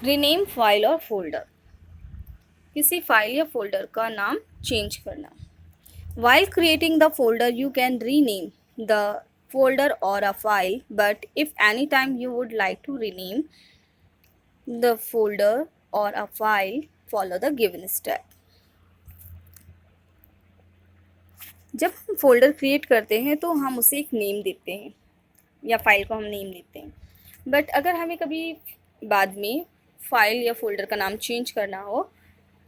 Rename file और folder, किसी file या फोल्डर का नाम चेंज करना। While creating the folder, you can rename the folder or a file, but if anytime you would like to rename the folder or a file, follow the given step. जब हम folder create करते हैं तो हम उसे एक name देते हैं या फाइल को हम नेम देते हैं, बट अगर हमें कभी बाद में फाइल या फोल्डर का नाम चेंज करना हो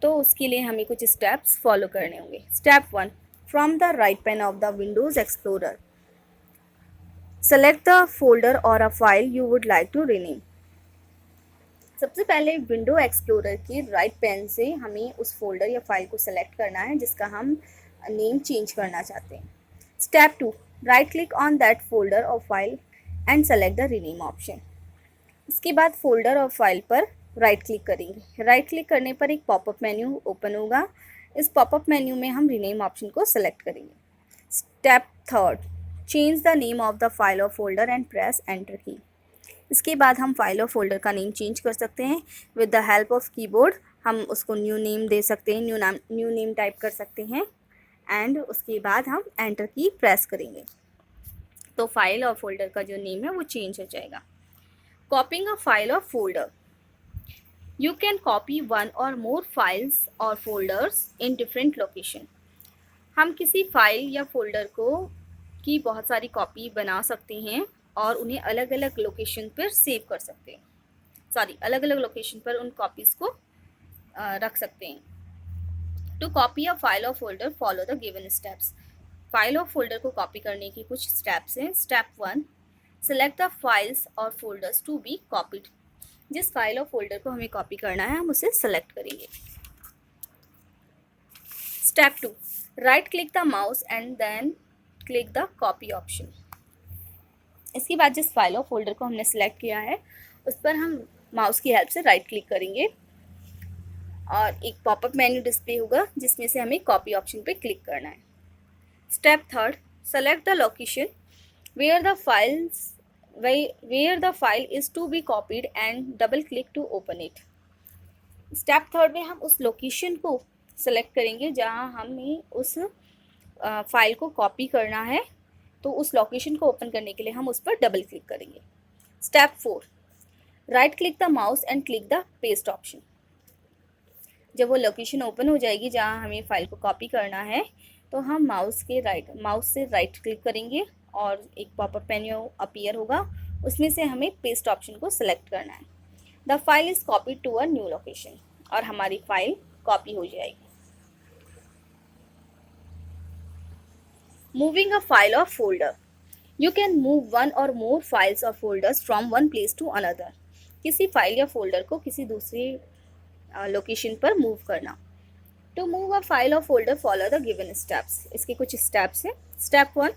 तो उसके लिए हमें कुछ स्टेप्स फॉलो करने होंगे। Step 1, from the right pane of the Windows Explorer select the folder or a file you would like to rename. सबसे पहले विंडो एक्सप्लोरर के राइट पैन से हमें उस फोल्डर या फाइल को सेलेक्ट करना है जिसका हम नेम चेंज करना चाहते हैं। Step 2, right click on that folder और file and select the rename option. इसके बाद फोल्डर और फाइल पर राइट क्लिक करेंगे। राइट क्लिक करने पर एक पॉपअप मेन्यू ओपन होगा। इस पॉपअप मेन्यू में हम रीनेम ऑप्शन को सेलेक्ट करेंगे। Step 3, change the name of the file और फोल्डर एंड प्रेस एंटर की। इसके बाद हम फाइल और फोल्डर का नेम चेंज कर सकते हैं with the help of keyboard. हम उसको न्यू नेम दे सकते हैं, न्यू नेम टाइप कर सकते हैं एंड उसके बाद हम एंटर की प्रेस करेंगे तो फाइल और फोल्डर का जो नेम है वो चेंज हो जाएगा। कॉपिंग अ फाइल और folder, you can copy one or more files or folders in different location। हम किसी फाइल या फोल्डर को की बहुत सारी कॉपी बना सकते हैं और उन्हें अलग अलग लोकेशन पर सेव कर सकते हैं, अलग अलग लोकेशन पर उन कॉपीज़ को रख सकते हैं। टू कॉपी अ फाइल और folder follow the given steps. File और फोल्डर को कॉपी करने की कुछ स्टेप्स हैं। स्टेप 1, सेलेक्ट द फाइल्स और फोल्डर्स टू बी कॉपीड। जिस फाइल और फोल्डर को हमें कॉपी करना है हम उसे सेलेक्ट करेंगे। Step 2, right click the mouse and then click the copy option. इसके बाद जिस फाइल और फोल्डर को हमने सेलेक्ट किया है उस पर हम माउस की हेल्प से राइट क्लिक करेंगे और एक पॉपअप मेन्यू डिस्प्ले होगा जिसमें से हमें कॉपी ऑप्शन पे क्लिक करना है। Step 3, select the location where the file is to be copied and double click to open it। Step 3 में हम उस लोकेशन को सेलेक्ट करेंगे जहां हमें उस फाइल को कॉपी करना है, तो उस लोकेशन को ओपन करने के लिए हम उस पर डबल क्लिक करेंगे। Step 4, right click the mouse and click the paste option. जब वो लोकेशन ओपन हो जाएगी जहां हमें फाइल को कॉपी करना है तो हम माउस से राइट क्लिक करेंगे और एक पॉपअप मेन्यू अपीयर होगा, उसमें से हमें पेस्ट ऑप्शन को सेलेक्ट करना है। The file is copied to a new location और हमारी फाइल कॉपी हो जाएगी। मूविंग अ फाइल और folder, you can move one और मोर फाइल्स और folders from one place to another. किसी फाइल या फोल्डर को किसी दूसरी लोकेशन पर मूव करना। टू मूव अ फाइल और folder follow the given steps. इसके कुछ स्टेप्स हैं। स्टेप 1,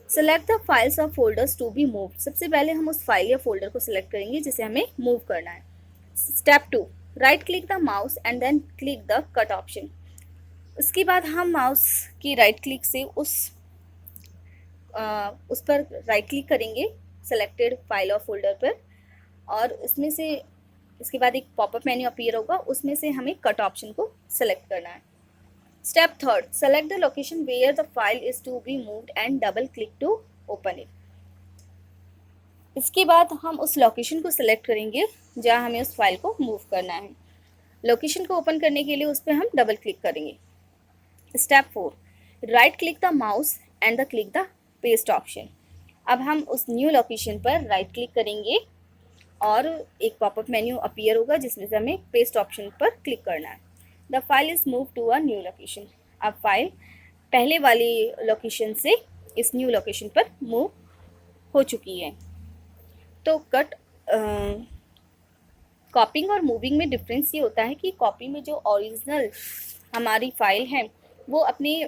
सेलेक्ट द फाइल्स और फोल्डर्स टू बी मूव। सबसे पहले हम उस फाइल या फोल्डर को सिलेक्ट करेंगे जिसे हमें मूव करना है। Step 2, right click the mouse and then click the cut option. उसके बाद हम माउस की राइट क्लिक से उस पर राइट क्लिक करेंगे सेलेक्टेड फाइल और फोल्डर पर और इसके बाद एक पॉपअप मेन्यू अपीयर होगा, उसमें से हमें कट ऑप्शन को सेलेक्ट करना है। Step 3, select the location where the file is to be moved and double click to open it. इसके बाद हम उस लोकेशन को सेलेक्ट करेंगे जहां हमें उस फाइल को मूव करना है। लोकेशन को ओपन करने के लिए उस पर हम डबल क्लिक करेंगे। Step 4, right click the mouse and the click the paste option. अब हम उस न्यू लोकेशन पर राइट क्लिक करेंगे और एक पॉपअप मेन्यू अपीयर होगा जिसमें से हमें पेस्ट ऑप्शन पर क्लिक करना है। The file is move to a new location. अब फाइल पहले वाली लोकेशन से इस न्यू लोकेशन पर मूव हो चुकी है। तो कॉपिंग और मूविंग में डिफरेंस ये होता है कि कॉपी में जो ओरिजिनल हमारी फाइल है वो अपने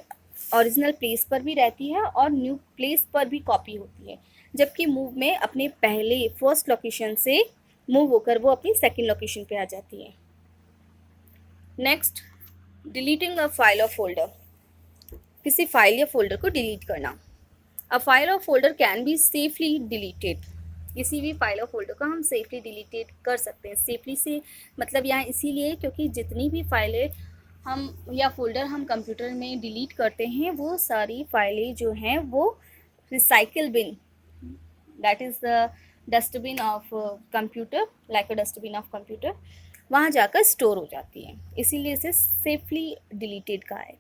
ओरिजिनल प्लेस पर भी रहती है और न्यू प्लेस पर भी कॉपी होती है, जबकि मूव में अपने पहले फर्स्ट लोकेशन से मूव होकर वो अपनी सेकंड लोकेशन पे आ जाती है। नेक्स्ट, डिलीटिंग अ फाइल और फोल्डर, किसी फाइल या फोल्डर को डिलीट करना। अ फाइल और folder can be safely deleted किसी भी फाइल और फोल्डर को हम सेफली डिलीटेड कर सकते हैं। सेफली से मतलब यहाँ इसीलिए क्योंकि जितनी भी फाइलें हम या फोल्डर हम कंप्यूटर में डिलीट करते हैं वो सारी फाइलें जो हैं वो recycle bin, that is the dustbin of computer, like a dustbin of computer, वहाँ जाकर स्टोर हो जाती है, इसीलिए इसे सेफली डिलीटेड कहा है।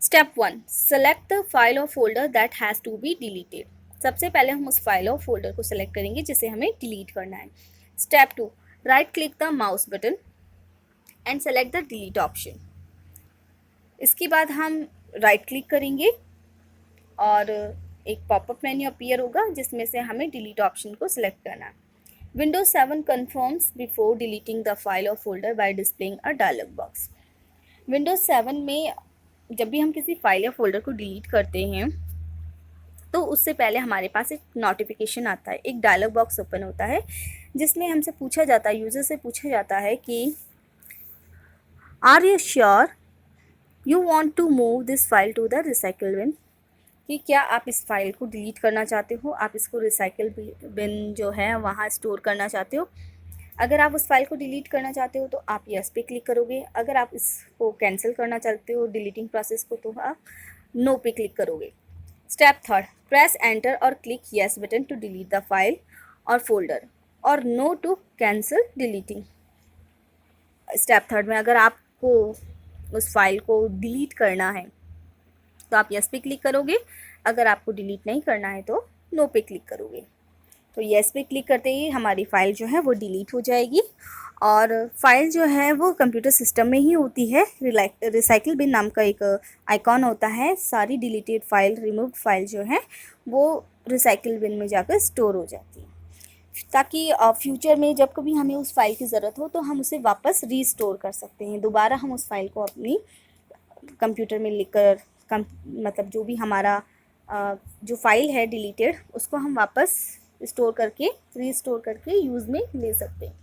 स्टेप 1, सेलेक्ट द फाइल और folder that has to be deleted. सबसे पहले हम उस फाइल और फोल्डर को सेलेक्ट करेंगे जिसे हमें डिलीट करना है। Step 2, right click the mouse button and select the delete option. इसके बाद हम राइट क्लिक करेंगे और एक पॉपअप मेन्यू अपीयर होगा जिसमें से हमें डिलीट ऑप्शन को सिलेक्ट करना है। Windows 7 confirms before deleting the file or folder by displaying a dialog box. Windows 7 में जब भी हम किसी फाइल या फोल्डर को डिलीट करते हैं तो उससे पहले हमारे पास एक नोटिफिकेशन आता है, एक डायलॉग बॉक्स ओपन होता है जिसमें हमसे पूछा जाता है, यूज़र से पूछा जाता है कि are you sure you want to move this file to the recycle bin, कि क्या आप इस फाइल को डिलीट करना चाहते हो, आप इसको रिसाइकिल बिन जो है वहाँ स्टोर करना चाहते हो। अगर आप उस फाइल को डिलीट करना चाहते हो तो आप यस पे क्लिक करोगे। अगर आप इसको कैंसिल करना चाहते हो डिलीटिंग प्रोसेस को तो आप नो पे क्लिक करोगे। स्टेप 3, प्रेस एंटर और click yes button to delete the file और फोल्डर और no to cancel deleting. Step 3 में अगर आपको उस फाइल को डिलीट करना है तो आप यस पे क्लिक करोगे, अगर आपको डिलीट नहीं करना है तो नो पे क्लिक करोगे। तो यस पे क्लिक करते ही हमारी फ़ाइल जो है वो डिलीट हो जाएगी और फाइल जो है वो कंप्यूटर सिस्टम में ही होती है। रिसाइकिल बिन नाम का एक आइकॉन होता है, सारी डिलीटेड फाइल, रिमूव्ड फाइल जो है वो रिसाइकिल बिन में जाकर स्टोर हो जाती है, ताकि फ्यूचर में जब कभी हमें उस फाइल की ज़रूरत हो तो हम उसे वापस रीस्टोर कर सकते हैं, दोबारा हम उस फाइल को अपनी कंप्यूटर में लिखकर मतलब जो भी हमारा जो फाइल है डिलीटेड उसको हम वापस स्टोर करके रीस्टोर करके यूज़ में ले सकते हैं।